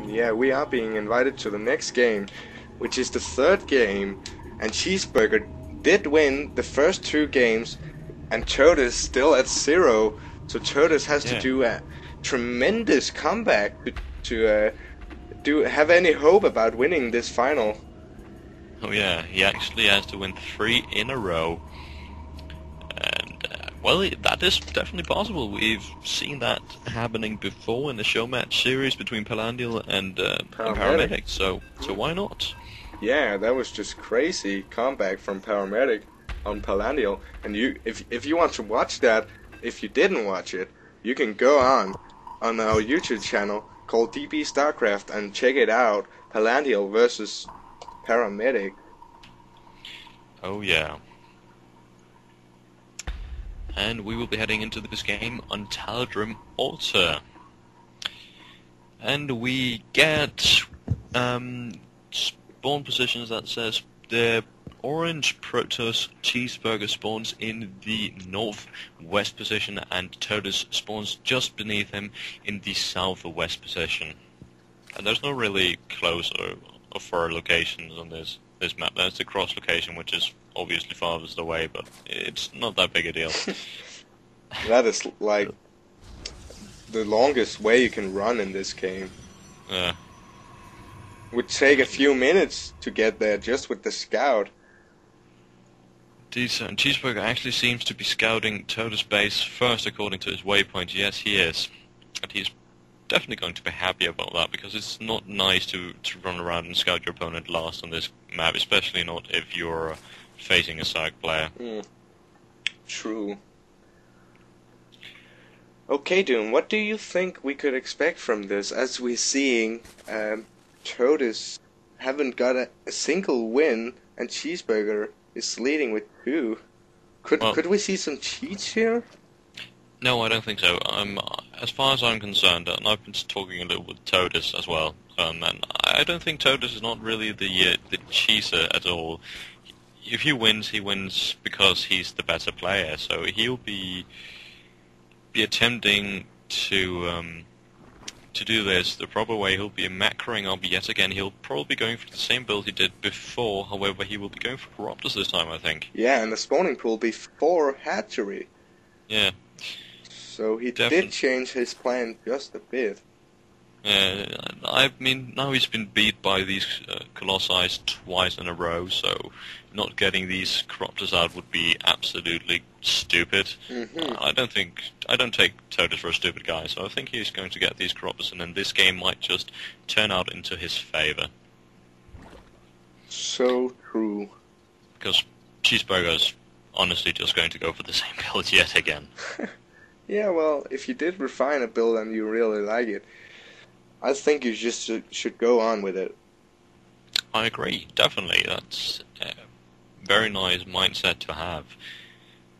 Yeah, we are being invited to the next game, which is the third game, and Chzbrgr did win the first two games, and Todes still at zero, so Todes has to Yeah. do a tremendous comeback to do have any hope about winning this final. Oh yeah, he actually has to win 3 in a row. And, well, that is definitely possible. We've seen that happening before in the show match series between Palandial and Paramedic. Paramedic, so why not? Yeah, that was just crazy comeback from Paramedic on Palandial. And if you want to watch that, if you didn't watch it, you can go on our YouTube channel called DB StarCraft and check it out. Palandial versus Paramedic. Oh yeah. And we will be heading into this game on Tal'Darim Altar. And we get spawn positions that says the orange Protoss Chzbrgr spawns in the northwest position and Todes spawns just beneath him in the southwest position. And there's no really close or far locations on this map. There's the cross location, which is obviously farthest away, but it's not that big a deal. That is like the longest way you can run in this game. Yeah. Would take a few minutes to get there just with the scout. Decent. Chzbrgr actually seems to be scouting Todes' base first according to his waypoint. Yes, he is. And he's definitely going to be happy about that, because it's not nice to run around and scout your opponent last on this map, especially not if you're facing a psych player. True. Okay, Doom, what do you think we could expect from this, as we're seeing Todes haven't got a single win, and Chzbrgr is leading with 2. Could we see some cheats here? No, I don't think so. As far as I'm concerned, and I've been talking a little with Todes as well, and I don't think Todes is not really the cheater at all. If he wins because he's the better player, so he'll be attempting to do this the proper way. He'll be macroing up yet again. He'll probably be going for the same build he did before, however he will be going for Corruptors this time, I think. Yeah, and the spawning pool before hatchery. Yeah. So he did change his plan just a bit. I mean, now he's been beat by these Colossi twice in a row, so not getting these Corruptors out would be absolutely stupid. I don't take Todes for a stupid guy, so I think he's going to get these Corruptors, and then this game might just turn out into his favor. So true. Because Chzbrgr's honestly just going to go for the same build yet again. Yeah, well, if you did refine a build and you really like it, I think you just should go on with it. I agree, definitely. That's a very nice mindset to have,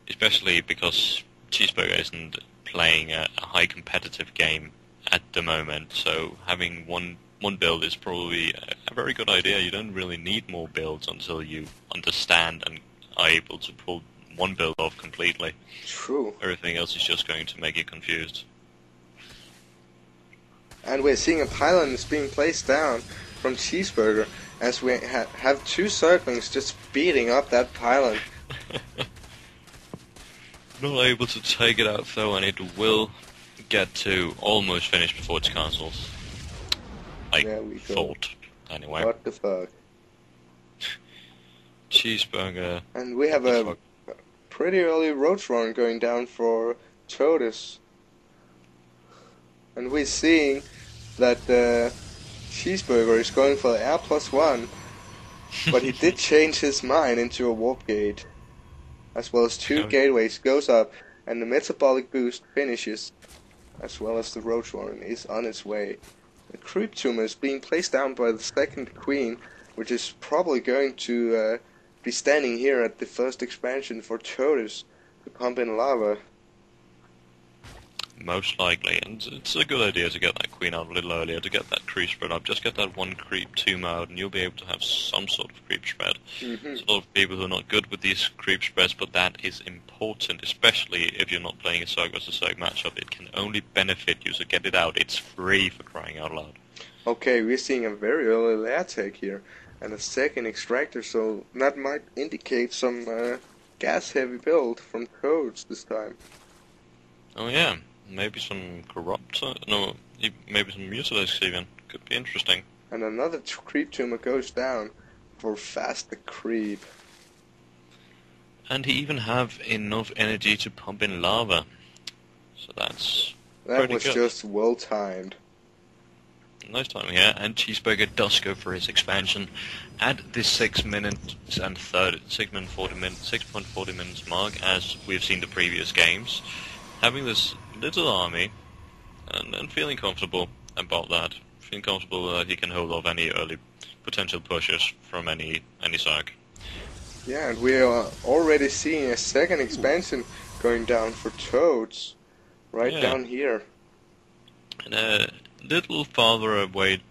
especially because Chzbrgr isn't playing a high competitive game at the moment, so having one build is probably a very good idea. You don't really need more builds until you understand and are able to pull one build off completely. True. Everything else is just going to make you confused. And we're seeing a pylon is being placed down from Chzbrgr, as we have 2 Zerglings just beating up that pylon. Not able to take it out though, and it will get to almost finish before it's cancelled. I thought, anyway. What the fuck? Chzbrgr. And we have a pretty early roach run going down for Todes. And we're seeing that Chzbrgr is going for the R+1, but he did change his mind into a warp gate, as well as 2 gateways goes up, and the metabolic boost finishes, as well as the roach run is on its way. The creep tumor is being placed down by the second queen, which is probably going to be standing here at the first expansion for Todes to pump in lava. Most likely, and it's a good idea to get that queen out a little earlier, to get that creep spread up. Just get that 1 creep tomb out, and you'll be able to have some sort of creep spread. There's a lot of people who are not good with these creep spreads, but that is important, especially if you're not playing a Zerg versus Zerg matchup. It can only benefit you, so get it out. It's free, for crying out loud. Okay, we're seeing a very early lair take here, and a second extractor, so that might indicate some gas-heavy build from Todes this time. Oh yeah, maybe some corrupt. No, maybe some mucilax even. Could be interesting. And another creep tumor goes down for faster creep. And he even have enough energy to pump in lava. So that's That pretty was good. just well timed. Nice timing here, and Chzbrgr does go for his expansion at this 6 minutes and 6.40 minutes mark, as we've seen the previous games. Having this little army, and feeling comfortable about that. Feeling comfortable that he can hold off any early potential pushes from any Zerg. Yeah, and we are already seeing a second expansion going down for Toads, right down here. In a little farther away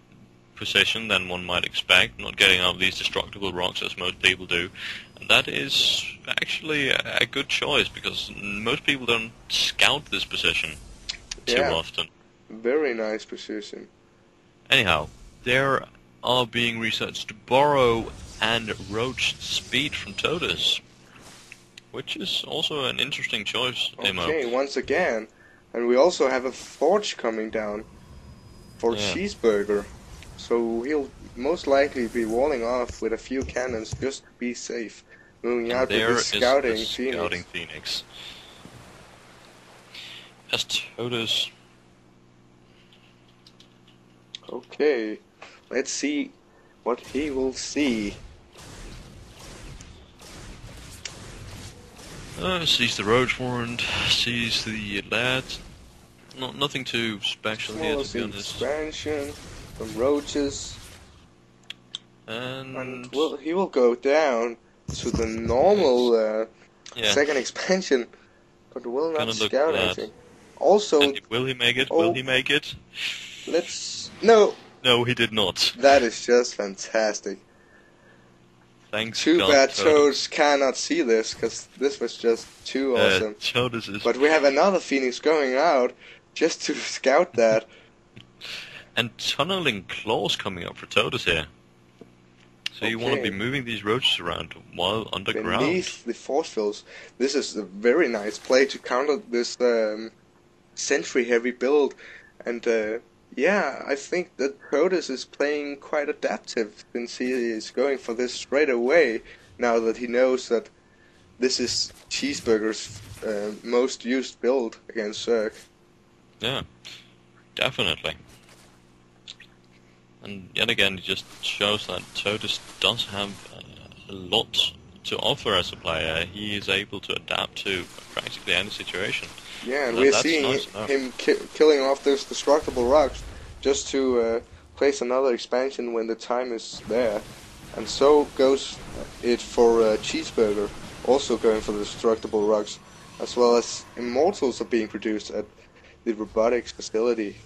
position than one might expect, not getting out of these destructible rocks as most people do. And that is actually a good choice, because most people don't scout this position too often. Very nice position. Anyhow, there are being researched Borrow and Roach Speed from Todes, which is also an interesting choice, Emo. Okay, once again. And we also have a Forge coming down for Chzbrgr. So he'll most likely be walling off with a few cannons just to be safe. Moving out with the Scouting Phoenix. As Todes. Okay, let's see what he will see. Sees the Roach Warrant, sees the lads. Nothing too special here, to be honest. Expansion, some roaches, and he will go down to the normal second expansion, but will not scout anything. Also, will he make it? Will he make it? No, he did not. That is just fantastic. Thanks. Too bad Toads cannot see this, because this was just too awesome. But we have another Phoenix going out just to scout that. And tunneling claws coming up for Todes here. So you want to be moving these roaches around while underground. Beneath the force fields. This is a very nice play to counter this sentry-heavy build. And yeah, I think that Todes is playing quite adaptive, since he is going for this straight away, now that he knows that this is Chzbrgr's most used build against Zerg. Yeah, definitely. And yet again, it just shows that Todes does have a lot to offer as a player. He is able to adapt to practically any situation. Yeah, and we're seeing him killing off those destructible rocks just to place another expansion when the time is there. And so goes it for Chzbrgr, also going for the destructible rocks, as well as immortals are being produced at the robotics facility.